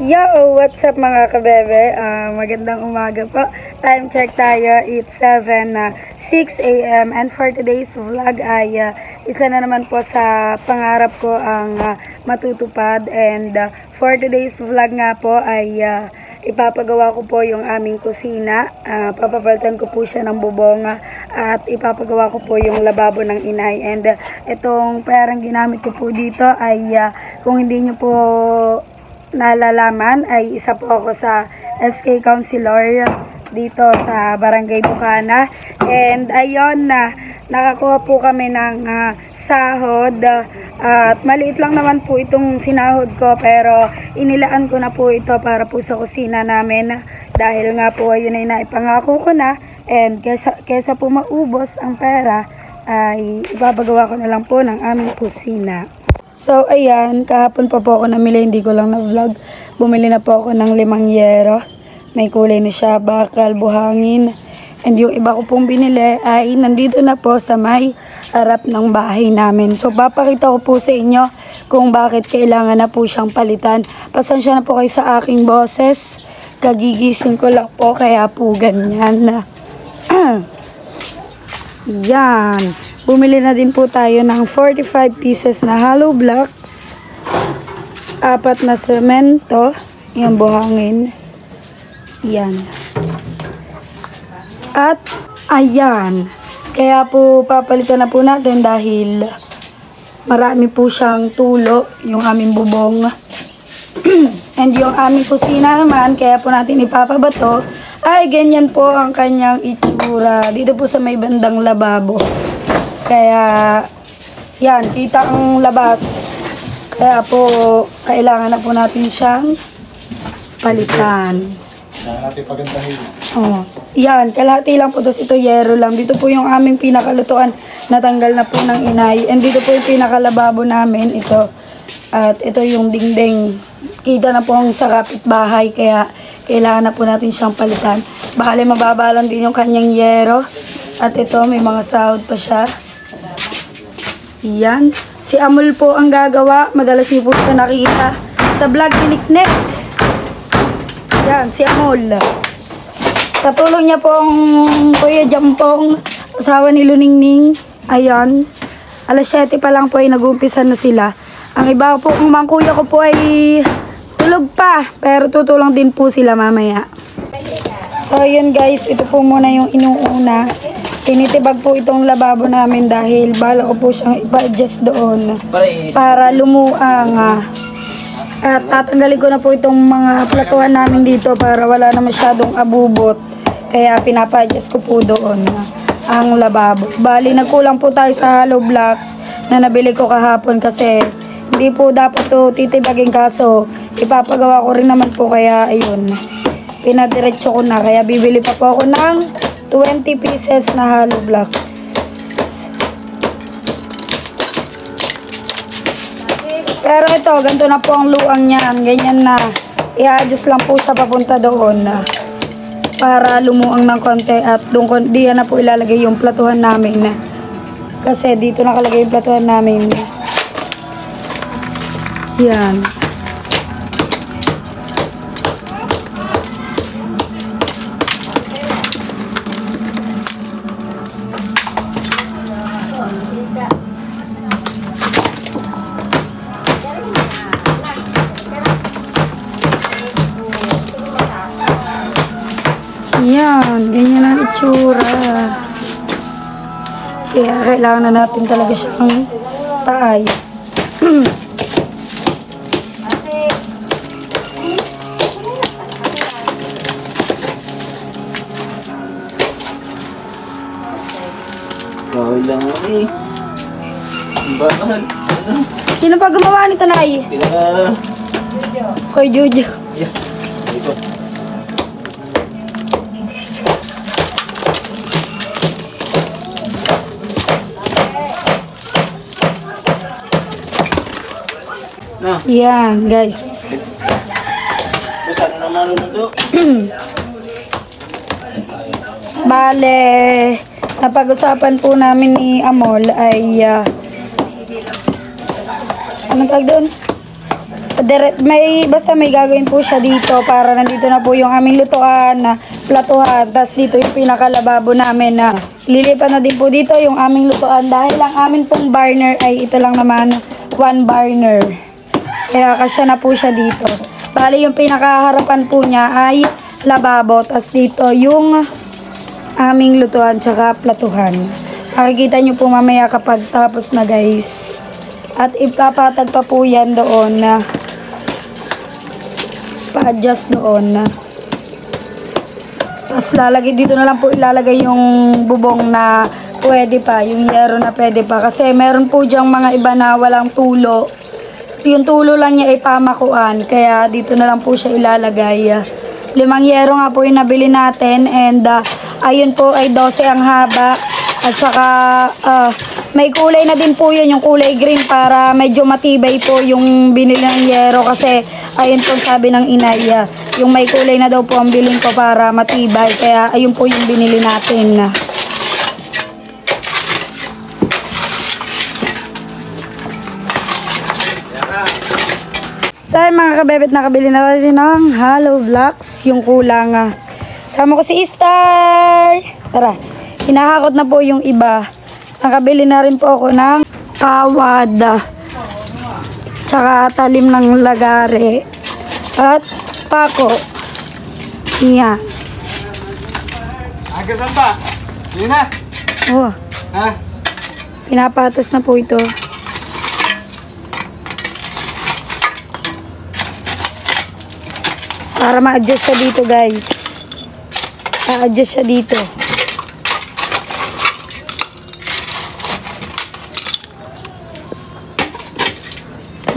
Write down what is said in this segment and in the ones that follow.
Yo! What's up mga kabebe? Magandang umaga po. Time check tayo. It's 6 a.m. And for today's vlog ay isa na naman po sa pangarap ko ang matutupad. And for today's vlog nga po ay ipapagawa ko po yung aming kusina. Papapalitan ko po siya ng bubong at ipapagawa ko po yung lababo ng inay. And itong perang ginamit ko po dito ay kung hindi nyo po nalalaman ay isa po ako sa SK Councilor dito sa Barangay Bukana. And ayun nakakuha po kami ng sahod at maliit lang naman po itong sinahod ko, pero inilaan ko na po ito para po sa kusina namin dahil nga po ayun ay naipangako ko na. And kesa po maubos ang pera ay ipapagawa ko na lang po ng aming kusina. So, ayan, kahapon pa po ako namili, hindi ko lang na-vlog. Bumili na po ako ng 5 yero. May kulay na siya, bakal, buhangin. And yung iba ko pong binili ay nandito na po sa may harap ng bahay namin. So, papakita ko po sa inyo kung bakit kailangan na po siyang palitan. Pasensya na po kayo sa aking boses. Kagigising ko lang po, kaya po ganyan. Yan. Bumili na din po tayo ng 45 pieces na hollow blocks. 4 na semento. Yan, buhangin. Yan. At, ayan. Kaya po papalitan na po natin dahil marami po siyang tulo yung aming bubong. And yung aming kusina naman, kaya po natin ipapabato. Ay, ganyan po ang kanyang itsura. Dito po sa may bandang lababo. Kaya, yan, kita ang labas. Kaya po, kailangan na po natin siyang palitan. Kailangan natin pagandahin. Oh, yan, kalahati lang po. Tapos ito, yero lang. Dito po yung aming pinakalutuan. Natanggal na po ng inay. And dito po yung pinakalababo namin. Ito. At ito yung dingding. Kita na po ang sa kapitbahay. Kaya, kailangan na po natin siyang palitan. Bale, mababa lang din yung kanyang yero. At ito, may mga sahod pa siya. Yan. Si Amol po ang gagawa. Madalas niyo po ito nakikita sa vlog ni Nick. Yan, si Amol. Katulong niya pong Kuya Jampong, asawa ni Luningning. Ayan. Alas 7 pa lang po ay nag-umpisa na sila. Ang iba po, ang mga kuya ko po ay tulog pa, pero tutulong din po sila mamaya. So yun guys, ito po muna yung inuuna. Tinitibag po itong lababo namin dahil bala ko po siyang ipa-adjust doon para lumuang. At tatanggalin ko na po itong mga platuhan namin dito para wala na masyadong abubot. Kaya pinapa-adjust ko po doon ang lababo. Bali, nagkulang po tayo sa hollow blocks na nabili ko kahapon kasi hindi po dapat to titibagin, kaso ipapagawa ko rin naman po, kaya ayun, pinadiretso ko na. Kaya bibili pa po ako ng 20 pieces na hollow blocks. Pero ito, ganito na po ang luang niyan. Ganyan na. I-adjust lang po siya papunta doon para lumuang ng konti. At doon diyan na po ilalagay yung platuhan namin. Kasi dito nakalagay yung platuhan namin. Yan. Yan, ganyan ang itsura. Kaya kailangan na natin talaga siyang paayos. Gawin lang ako eh. Bakal. Sino pa gumawa nito, Nay? Koy Jojo. Yeah. Ito. No. Yan, guys. Saan na marunod? Bale, napag-usapan po namin ni Amol ay anong tawag doon? basta may gagawin po siya dito para nandito na po yung aming lutuan na platuhan. Tapos dito yung pinakalababo namin na lilipat na din po dito yung aming lutuan dahil ang amin pong burner ay ito lang naman, 1 burner. Kaya kasya na po siya dito. Bali yung pinakaharapan po niya ay lababo. Tapos dito yung aming lutuan tsaka platuhan. Makikita nyo po mamaya kapag tapos na guys. At ipapatag pa po yan doon na pa-adjust doon na. Tapos lalagay dito na lang po ilalagay yung bubong na pwede pa, yung yero na pwede pa. Kasi meron po dyang mga iba na walang tulo. Yung tulo lang niya ay pamakuan. Kaya dito na lang po siya ilalagay. 5 yero nga po yung nabili natin. And ayun po ay 12 ang haba. At saka may kulay na din po yun, yung kulay green para medyo matibay po yung binili ng yero. Kasi ayun po sabi ng inay, yung may kulay na daw po ang bilhin ko para matibay. Kaya ayun po yung binili natin. So mga kabebet, nakabili na natin ng Hollow Blocks. Yung kulang. Sama ko si Star. Tara, hinahakot na po yung iba. Nakabili na rin po ako ng kawad. Tsaka talim ng lagare. At pako. Yan. Hanggang saan ba? Hindi na. Oh, Ha? pinapatas na po ito. Para ma-adjust siya dito guys. Ma-adjust siya dito.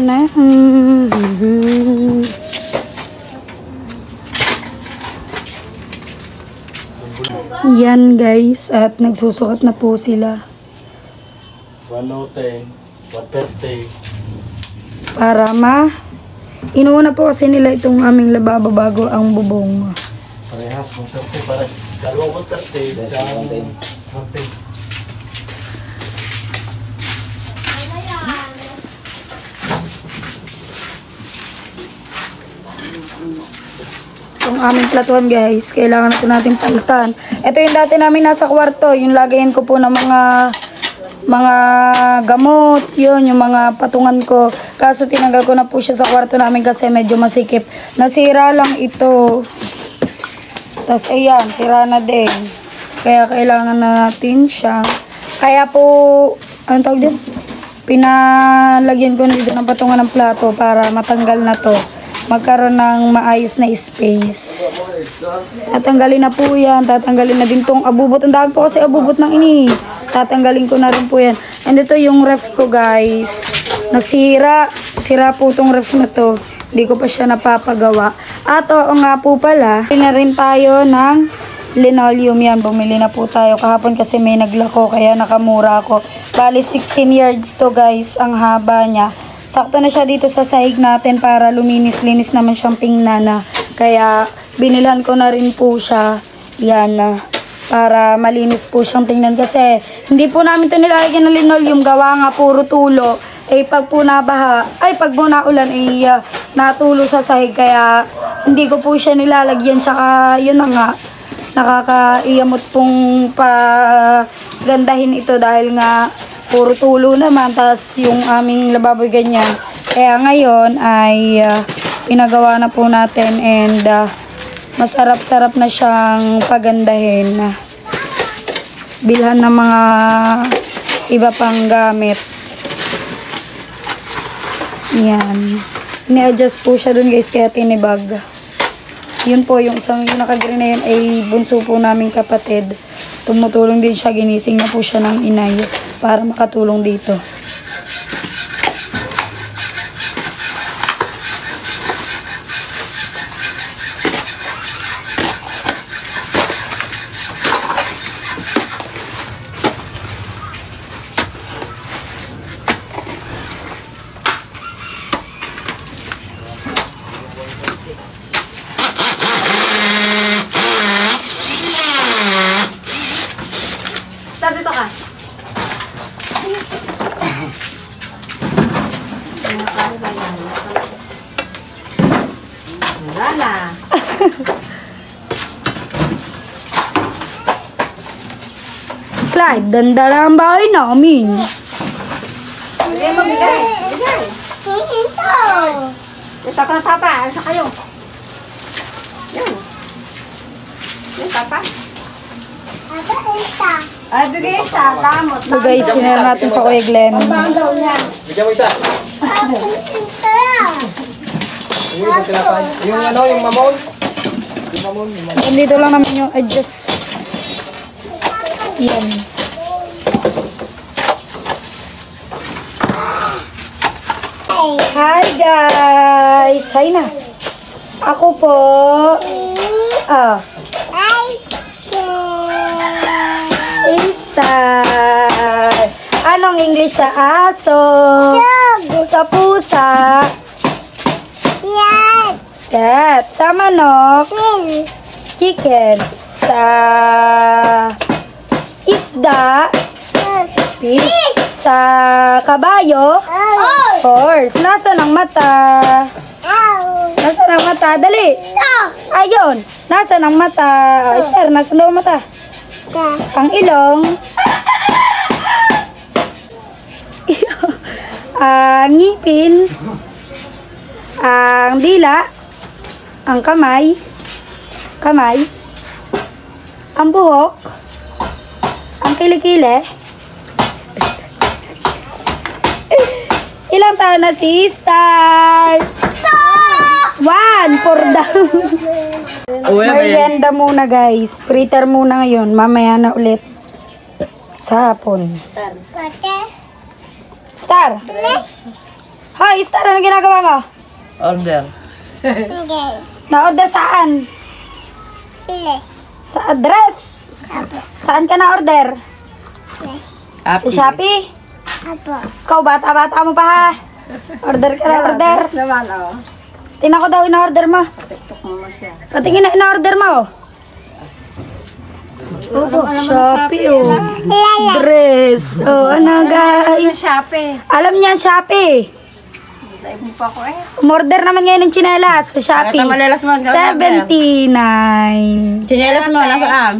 Na. Yan guys, at nagsusukat na po sila 110, 130. para inuuna po kasi nila itong aming lababo bago ang bubong. Parehas, 130 pare. Dalawang 130. Isang 110. Itong aming platuhan guys, kailangan na ito natin palitan. Ito yung dati namin nasa kwarto, yung lagayin ko po ng mga gamot, yun, yung mga patungan ko. Kaso tinanggal ko na po siya sa kwarto namin kasi medyo masikip. Nasira lang ito. Tapos ayan, sira na din. Kaya kailangan na natin siya. Kaya po, anong tawag din? Pinalagyan ko na dito ng patungan ng plato para matanggal na to. Magkaroon ng maayos na space. Tatanggalin na po yan. Tatanggalin na din tong abubot. Ang dami po kasi abubot ng ini. Tatanggalin ko na rin po yan. And ito yung ref ko guys. Nasira. Sira po tong ref na to. Hindi ko pa siya napapagawa. At oo nga po pala, bili na rin tayo ng linoleum yan. Bumili na po tayo kahapon kasi may naglako kaya nakamura ako. Bali 16 yards to guys ang haba niya. Sakto na siya dito sa sahig natin para luminis-linis naman siyang tingnan. Kaya binilhan ko na rin po siya. Yan para malinis po siyang tingnan kasi hindi po namin ito nilalagyan ng linoleum. Gawa nga puro tulo. Pag po nabaha, pag po naulan natulo sa sahig. Kaya hindi ko po siya nilalagyan. Tsaka yun na nga, nakakaiyamot pong pagandahin ito dahil nga puro tulo naman, tas yung aming lababoy ganyan. Kaya ngayon ay pinagawa na po natin and masarap-sarap na siyang pagandahin. Bilhan ng mga iba pang gamit. Yan. Ini-adjust po siya dun guys, kaya tinibag. Yun po, yung isang yung nakagreen na yun ay bunso po naming kapatid. Tumutulong din siya, ginising na po siya ng inay para makatulong dito. Dito ka. Wala na. Clyde, dandara ang bahay namin. Bigay mo, bigay. Bigay. Ito ka, Papa. Asa kayo? Yan. Yan, Papa. Ay, bigay isa. Kamot. So guys, sinara natin sa Kuya Glenn. Bigyan mo isa. Yung isang tinapay. Yung ano, yung mamon. Yung mamon. Nandito lang naman yung adjust. Yan. Hi guys! Hi na. Ako po. Star. Anong English sa aso? Sa pusa? Cat. Sa manok? Chicken. Sa isda? Fish. Sa kabayo? Horse. Nasaan ang mata? Nasaan ang mata? Dali. Ayun. Nasaan ang mata? Esther, nasaan daw ang mata? Ang ilong. Ang ngipin. Ang dila. Ang kamay. Kamay. Ang buhok. Ang kilikili. Ilang taon na si Star? 1 for down. Merienda muna guys. Fritter muna ngayon. Mamaya na ulit. Sa hapon. Star? Hoy, Star, ano ginagawa mo? Order. Na-order saan? Sa address? Saan ka na-order? Sa Shopee? Ikaw, bata-bata mo pa ha? Order ka na order. Naman, oh. Tingnan ko daw in-order mo. TikTok mo siya. Patingin na in-order mo. Shopee oh. Dress. Oh, ano guys? Shopee. Alam niya Shopee. Dahil mo pa ko eh. Umorder naman ngayon ng tsinelas sa Shopee. Bakit ang malelas mo? 79. Chinelas mo, nasaan?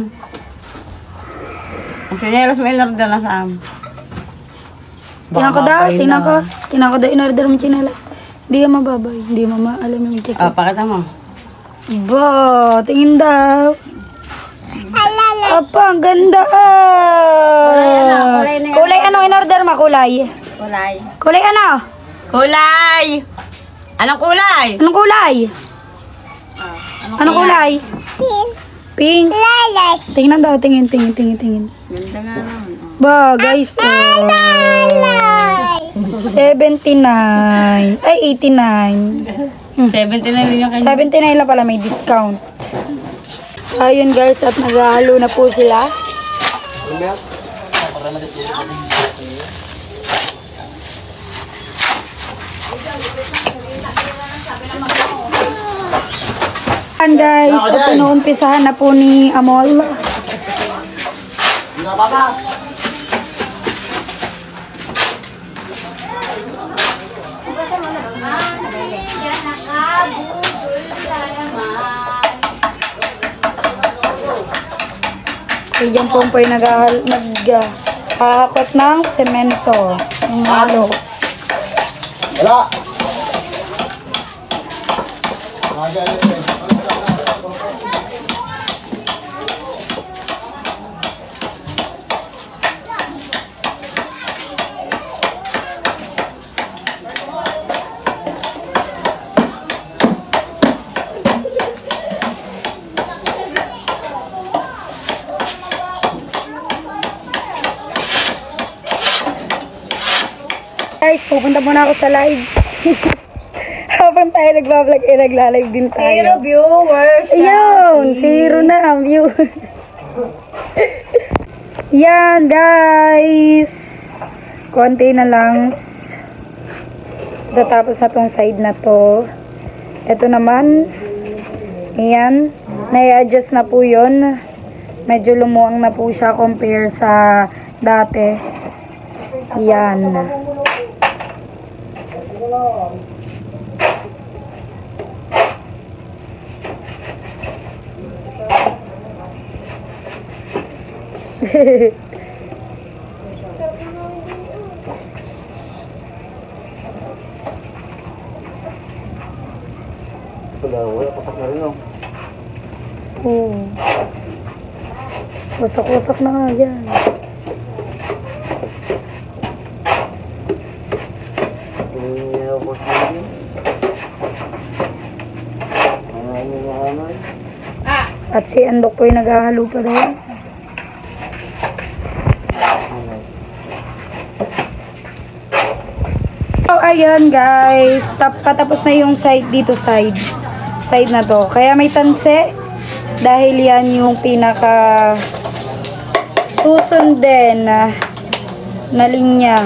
Ang chinelas mo, in-order nasaan? Tingnan ko daw, tingnan ko daw in-order mo tsinelas. Hindi ka mababay, hindi mama alam yung check. Pakita mo. Ba, tingin daw. Apa, ang ganda. Kulay ano in-order mo? Kulay? Kulay. Kulay ano? Kulay! Anong kulay? Anong kulay? Anong kulay? Pink. Tingnan daw, tingin. Ganda nga naman. Ba, guys. 79. Ay, 89. 79 din yung kanya. 79 lang pala may discount. Ayun guys, at naghahalo na po sila. Ayan guys, at inuumpisahan na po ni Amol. Kaya dyan po po yung naghahakot ng semento. Yung halo. Wala. Guys, pupunta muna ako sa live. Habang tayo nagbablog, nagla-live din tayo. 0 viewers. Ayun, 0 na ang view. Yan, guys. Konti na lang. Tatapos na tong side na to. Ito naman. Ayan. Nai-adjust na po yun. Medyo lumuang na po siya compare sa dati. Yan. Wala, patak na rin, no? Oo. Wasak-wasak na nga yan. At si Andok po yung naghahalo pa doon. So, ayan guys. Patapos na yung side dito, side na to. Kaya may tanse. Dahil yan yung pinaka susundin na linya.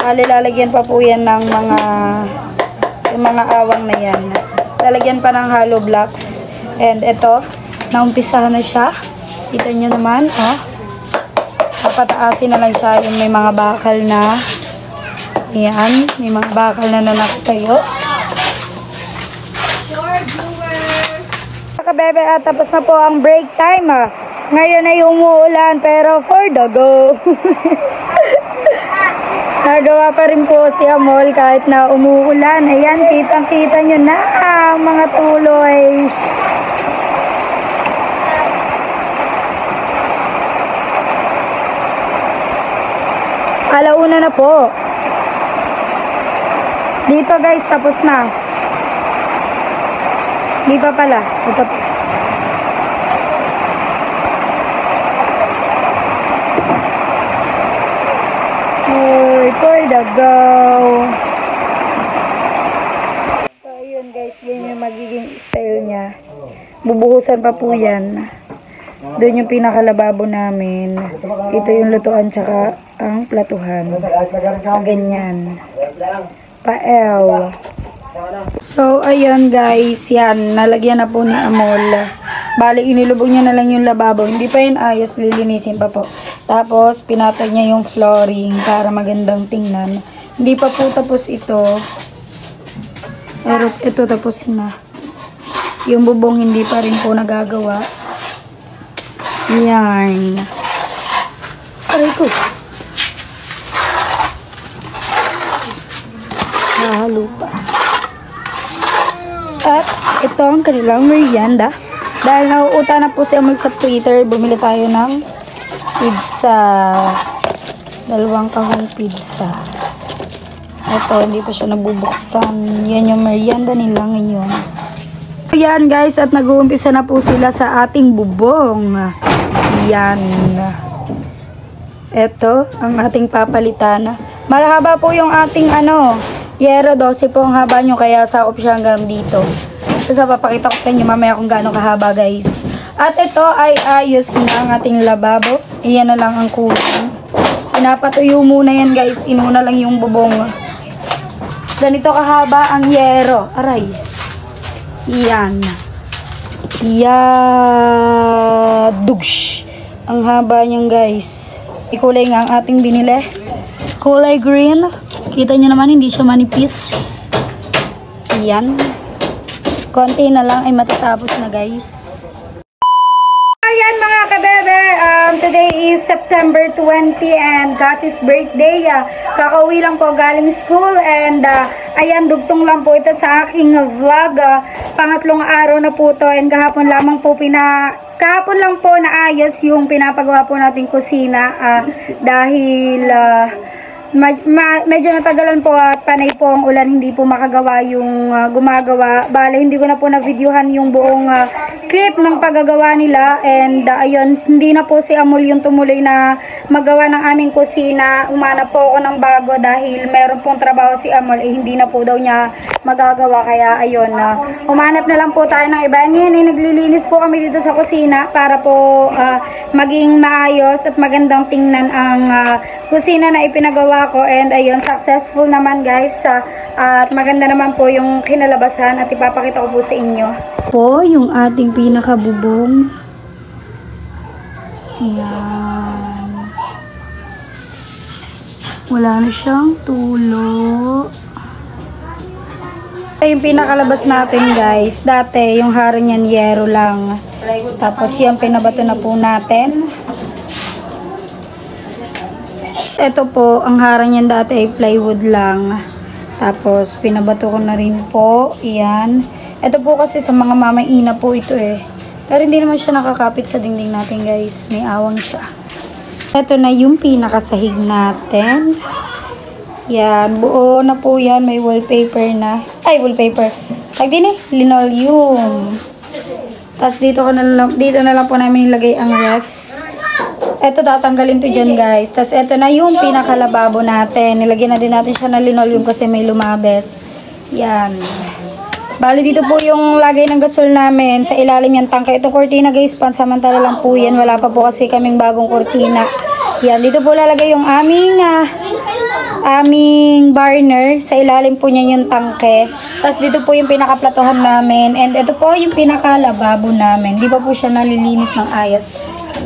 Lalagyan pa po yan ng mga awang na yan. Lalagyan pa ng hollow blocks. And ito, naumpisahan na siya. Kita nyo naman, oh. Papataasin na lang siya yung may mga bakal na. Ayan, may mga bakal na nakatayo. Kabebe, tapos na po ang break time. Ngayon ay umuulan pero for the go. Nagawa pa rin po si Amol kahit na umuulan. Ayan, kitang-kita nyo na ang mga tuloy. Alauna na po. Dito guys, tapos na. Di pa pala. Ito pa. For the go. So, ayun guys, yan yung magiging style niya. Bubuhusan pa po yan. Doon yung pinakalababo namin. Ito yung lutuan tsaka ang platuhan. Ganyan. Pael. So, ayun guys, yan. Nalagyan na po ni Amol. Bali, inilubog niya na lang yung lababo. Hindi pa yun ayos, lilinisin pa po. Tapos, pinatag niya yung flooring para magandang tingnan. Hindi pa po tapos ito. Pero ito tapos na. Yung bubong hindi pa rin po nagagawa. Yan. Aray ko. Nahalo pa. At ito ang kanilang merienda. Dahil nauuta na po si Amol sa Twitter, bumili tayo ng pizza. 2 kahong pizza. Ito, hindi pa siya nabubuksan. Yan yung merienda nila ngayon. Ayan guys, at nag-uumpisa na po sila sa ating bubong. Yan. Ito, ang ating papalitan. Malahaba po yung ating yero, 12 po ang haba nyo, kaya sa siya hanggang dito. So, papakita ko sa inyo mamaya kung gaano kahaba guys. At ito ay ayos na ang ating lababo. Iyan na lang ang kulang. Pinapatuyo muna yan guys. Inuna lang yung bubong. Ganito kahaba ang yero. Aray. Iyan. Dugs. Ang haba niyan guys. Ikulay nga ang ating binili. Kulay green. Kita nyo naman hindi siya manipis. Iyan. Konti na lang ay matatapos na guys. Ayan mga kabebe, today is September 20 and Cassie's birthday. Kakauwi lang po galing school and ayan, dugtong lang po ito sa aking vlog. Pangatlong araw na po to and kahapon lang po naayos yung pinapagawa po nating kusina dahil medyo natagalan po at panay po ang ulan, hindi po makagawa yung gumagawa. Bale, hindi ko na po na-videohan yung buong clip ng paggagawa nila and ayun, hindi na po si Amol yung tumuloy na magawa ng aming kusina. Umanap po ako ng bago dahil meron pong trabaho si Amol, hindi na po daw niya magagawa, kaya ayun, umanap na lang po tayo ng iba. Ngayon, naglilinis po kami dito sa kusina para po maging maayos at magandang tingnan ang kusina na ipinagawa ko and ayun, successful naman guys. At maganda naman po yung kinalabasan at ipapakita ko po sa inyo. Po, yung ating pinakabubong. Ayan. Wala na siyang tulo. Ito yung pinakalabas natin guys. Dati yung harang yan yero lang. Tapos yan pinabato na po natin. Ito po, ang harang yan dati ay plywood lang. Tapos pinabato ko na rin po. Yan. Ito po kasi sa mga mamaina po ito eh. Pero hindi naman siya nakakapit sa dingding natin guys. May awang siya. Ito na yung pinakasahig natin. Yan. Buo na po yan. May wallpaper na. Ay, wallpaper. Tag din eh. Linoleum. Tapos dito na lang po namin ilagay ang ref. Ito tatanggalin to dyan guys. Tapos ito na yung pinakalababo natin. Nilagyan na din natin siya ng linoleum kasi may lumabes. Yan. Bali dito po yung lagay ng gasol namin. Sa ilalim yung tangke. Ito kortina guys. Pansamantala lang po yan. Wala pa po kasi kaming bagong kortina. Yan. Dito po lalagay yung aming burner. Sa ilalim po niya yung tangke. Tapos dito po yung pinakaplatuhan namin. And ito po yung pinakalababo namin. Di pa po siya nalilinis ng ayos.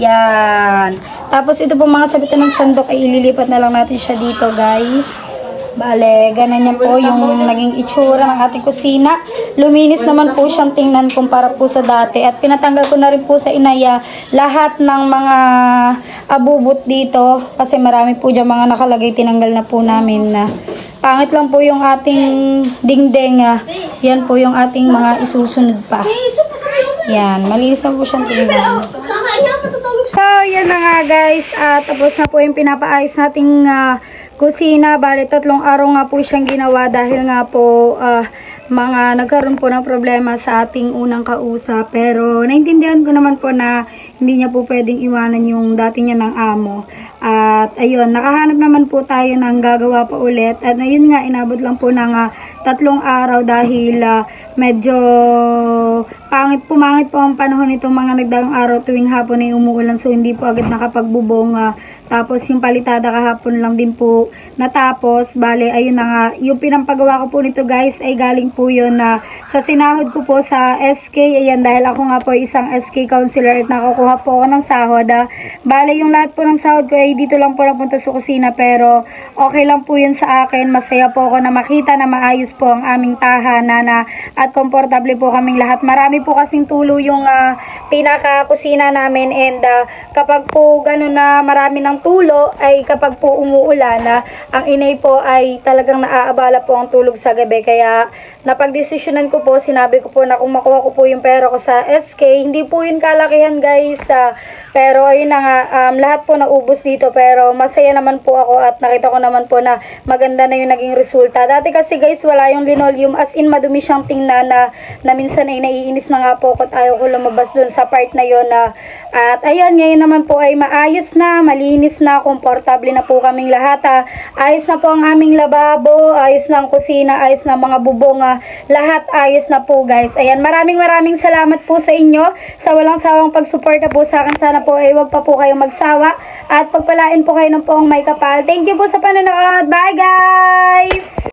Yan. Tapos ito po mga sabitan ng sandok ay ililipat na lang natin siya dito guys. Bale, ganun yan po yung naging itsura ng ating kusina. Luminis naman po siyang tingnan kumpara po sa dati. At pinatanggal ko na rin po sa inaya lahat ng mga abubot dito. Kasi marami po dyan mga nakalagay. Tinanggal na po namin na. Pangit lang po yung ating dingding. Yan po yung ating mga isusunod pa. Yan, malinis lang po siyang tingnan. So, yan na nga guys. Tapos na po yung pinapaayos nating kusina. Bali, 3 araw nga po siyang ginawa dahil nga po nagkaroon po ng problema sa ating unang kausap. Pero naintindihan ko naman po na hindi niya po pwedeng iwanan yung dati niya ng amo. At ayun, nakahanap naman po tayo ng gagawa pa ulit. At ayun nga, inabot lang po ng 3 araw dahil medyo pumangit po ang panahon nitong mga nagdaang araw tuwing hapon ay umuulan. So hindi po agad nakapagbubong. Tapos yung palitada kahapon lang din po natapos. Bale, ayun na nga. Yung pinampagawa ko po nito guys ay galing po yun sa sinahod ko po sa SK. Ayan, dahil ako nga po isang SK counselor at nakukuha po ako ng sahod. Bale, yung lahat po ng sahod ko ay dito lang po napunta sa kusina. Pero okay lang po yun sa akin. Masaya po ako na makita na maayos po ang aming tahanan at komportable po kaming lahat. Marami po kasing tulo yung pinaka-kusina namin. And kapag po ganun na marami ng tulo ay kapag po umuulan ang inay po ay talagang naaabala po ang tulog sa gabi. Kaya napagdesisyonan ko po, sinabi ko po na kung makuha ko po yung pera ko sa SK, hindi po yun kalakihan guys. Pero ayun na nga, lahat po naubos dito. Pero masaya naman po ako at nakita ko naman po na maganda na yung naging resulta. Dati kasi guys wala yung linoleum, as in madumi siyang tingnan na minsan ay naiinis na nga po at ayaw ko lumabas dun sa part na yun. At ayun, ngayon naman po ay maayos na, malinis na, komportable na po kaming lahat. Ayos na po ang aming lababo, ayos na ang kusina, ayos na mga bubong, lahat ayos na po guys. Ayan, maraming salamat po sa inyo sa walang sawang pagsuporta po sa akin. Sana po ay wag pa po kayong magsawa at pagpalain po kayo ng poong may kapal. Thank you po sa panonood. Bye guys!